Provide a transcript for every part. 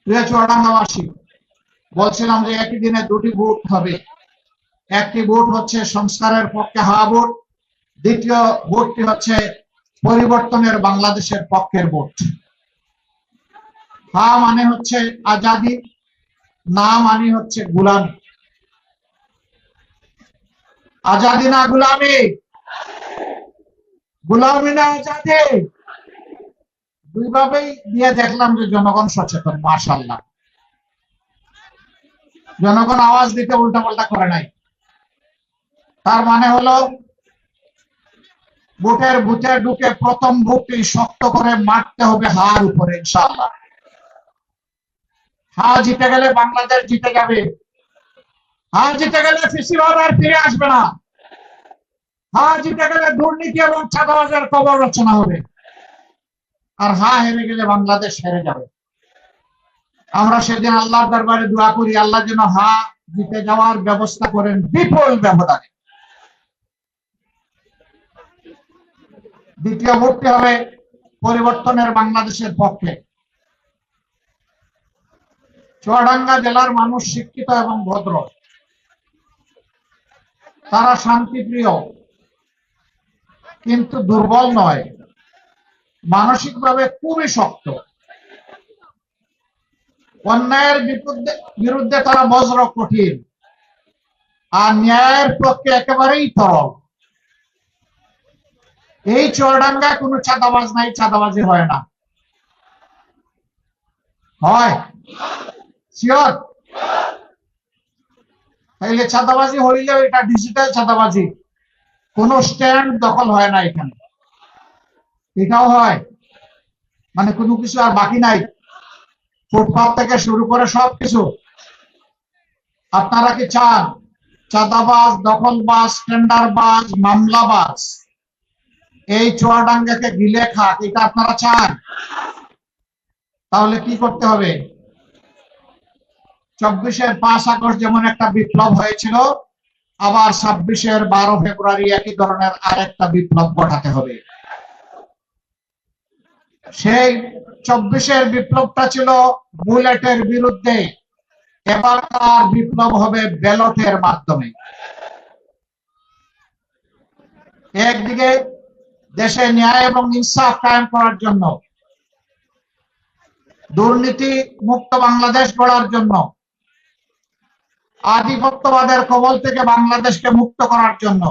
প্রিয় চুয়াডাঙ্গাবাসী, বলছিলাম যে একই দিনে দুটি ভোট হবে। একটি ভোট হচ্ছে সংস্কারের পক্ষে হা ভোট, দ্বিতীয় ভোটটি হচ্ছে পরিবর্তনের বাংলাদেশের পক্ষের ভোট। হা মানে হচ্ছে আজাদি, না মানে হচ্ছে গুলামি। আজাদি না গুলামি, গুলামি না আজাদি, দুইভাবেই দিয়ে দেখলাম যে জনগণ সচেতন, মাশাআল্লাহ। জনগণ আওয়াজ দিতে উল্টাপাল্টা করে নাই। তার মানে হলো ভোটের বুথে ঢুকে প্রথম ভোটটি শক্ত করে মারতে হবে হার উপরে, ইনশাআল্লাহ। হা জিতে গেলে বাংলাদেশ জিতে যাবে। হা জিতে গেলে ফিসিবাদ আর ফিরে আসবে না। হা জিতে গেলে দুর্নীতি এবং চাঁদাবাজের কবর রচনা হবে। আর হা হেরে গেলে বাংলাদেশ হেরে যাবে। আমরা সেদিন আল্লাহর দরবারে দোয়া করি, আল্লাহ যেন হা জিতে যাওয়ার ব্যবস্থা করেন বিপুল ব্যবধানে। দ্বিতীয় ভোটটি হবে পরিবর্তনের বাংলাদেশের পক্ষে। চুয়াডাঙ্গা জেলার মানুষ শিক্ষিত এবং ভদ্র, তারা শান্তিপ্রিয়, কিন্তু দুর্বল নয়, মানসিকভাবে খুবই শক্ত। অন্যায়ের বিরুদ্ধে তারা বজ্র কঠিন, আর ন্যায়ের পক্ষে একেবারেই তরল। এই চুয়াডাঙ্গায় কোনো চাঁদাবাজ নাই, চাঁদাবাজি হয় না। হয় শিওর? তাইলে চাঁদাবাজি হইলেও এটা ডিজিটাল চাঁদাবাজি, কোন স্ট্যান্ড দখল হয় না এখানে। এটাও হয়, মানে কোনো কিছু আর বাকি নাই, ফুটপাত থেকে শুরু করে সবকিছু। আপনারা কি চান চাঁদাবাজ, দখলবাজ, টেন্ডারবাজ, মামলাবাজ এই চুয়াডাঙ্গাকে গিলে খাক? এটা আপনারা চান? তাহলে কি করতে হবে? 24-এর 5 আগস্ট যেমন একটা বিপ্লব হয়েছিল, আবার 26-এর 12 ফেব্রুয়ারি একই ধরনের আরেকটা বিপ্লব ঘটাতে হবে। সেই 24-এর বিপ্লবটা ছিল বুলেটের বিরুদ্ধে, এবার তার বিপ্লব হবে ব্যালটের মাধ্যমে। একদিকে দেশে ন্যায় এবং ইনসাফ কায়েম করার জন্য, দুর্নীতি মুক্ত বাংলাদেশ গড়ার জন্য, আধিপত্যবাদের কবল থেকে বাংলাদেশকে মুক্ত করার জন্য,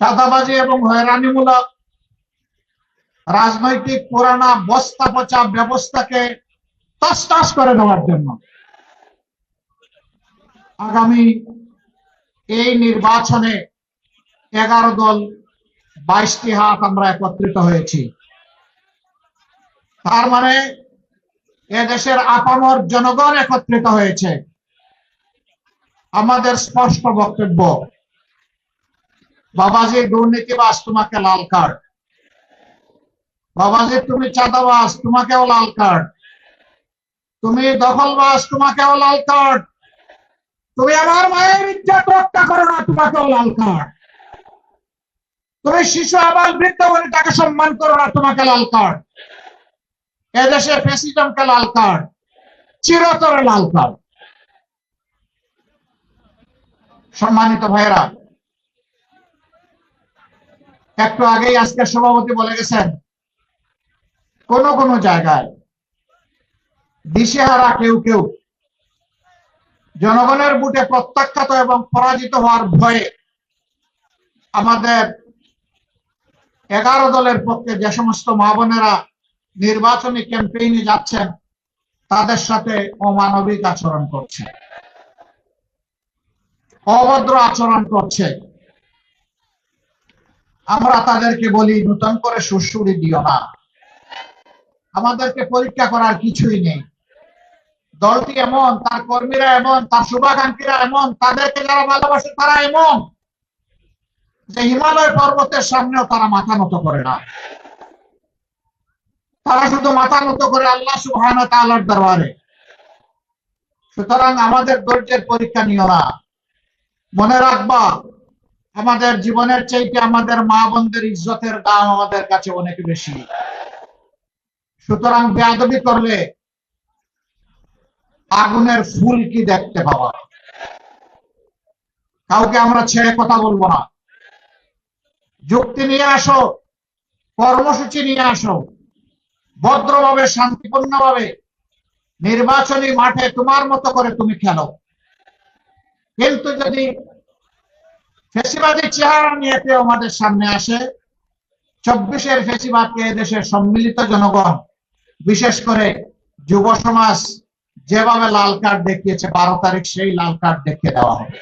চাঁদাবাজি এবং হয়রানিমূলক রাজনৈতিক পুরানা বস্তা পচা ব্যবস্থাকে তছনছ করে দেওয়ার জন্য আগামী এই নির্বাচনে 11 দল 22টি হাত আমরা একত্রিত হয়েছি। তার মানে এদেশের আপামর জনগণ একত্রিত হয়েছে। আমাদের স্পষ্ট বক্তব্য, বাবাজি দুর্নীতিবাজ, তোমাকে লাল কার্ড। বাবাজি তুমি চাঁদাবাজ, তোমাকেও লাল কার্ড। তুমি দখলবাজ, তোমাকেও লাল কার্ড। তুমি আমার মায়ের ইজ্জত রক্ষা করো না, তোমাকেও লাল কার্ড। তুমি শিশু আবাল বৃদ্ধ বনিতাকে সম্মান করো না, তোমাকে লাল কার্ড। এদেশে ফ্যাসিজমকে লাল কার্ড, চিরতরে লাল কার্ড। সম্মানিত ভাইয়েরা, একটু আগেই আজকে সভাপতি বলে গেছেন, কোন কোন জায়গায় দিশেহারা কেউ কেউ জনগণের বুটে প্রত্যাখ্যাত এবং পরাজিত হওয়ার ভয়ে আমাদের 11 দলের পক্ষে যে সমস্ত মা বোনেরা নির্বাচনী ক্যাম্পেইনে যাচ্ছেন তাদের সাথে অমানবিক আচরণ করছে, অভদ্র আচরণ করছে। আমরা তাদেরকে বলি, নতুন করে সুড়সুড়ি দিও না, আমাদেরকে পরীক্ষা করার কিছুই নেই। দলটি এমন, তার কর্মীরা এমন, তার শুভাকাঙ্ক্ষীরা এমন, তাদেরকে যারা ভালোবাসে তারা এমন যে হিমালয় পর্বতের সামনেও তারা মাথা নত করে না। তারা শুধু মাথা নত করে আল্লাহ সুবহানাহু ওয়া তাআলার দরবারে। সুতরাং আমাদের ধৈর্যের পরীক্ষা নিও না। মনে রাখবা, আমাদের জীবনের চাইতে আমাদের মা বোনদের ইজ্জতের দাম আমাদের কাছে অনেক বেশি। সুতরাং বেয়াদবি করলে আগুনের ফুল কি দেখতে পাবা। কাউকে আমরা ছেড়ে কথা বলবো না। যুক্তি নিয়ে আসো, কর্মসূচি নিয়ে আসো, ভদ্রভাবে শান্তিপূর্ণভাবে নির্বাচনী মাঠে তোমার মতো করে তুমি খেলো। কিন্তু যদি ফেসিবাদী চেহারা নিয়ে কেউ আমাদের সামনে আসে, 24-এর ফেসিবাদকে দেশের সম্মিলিত জনগণ, বিশেষ করে যুব সমাজ যেভাবে লাল কার্ড দেখিয়েছে, 12 তারিখ সেই লাল কার্ড দেখিয়ে দেওয়া হবে।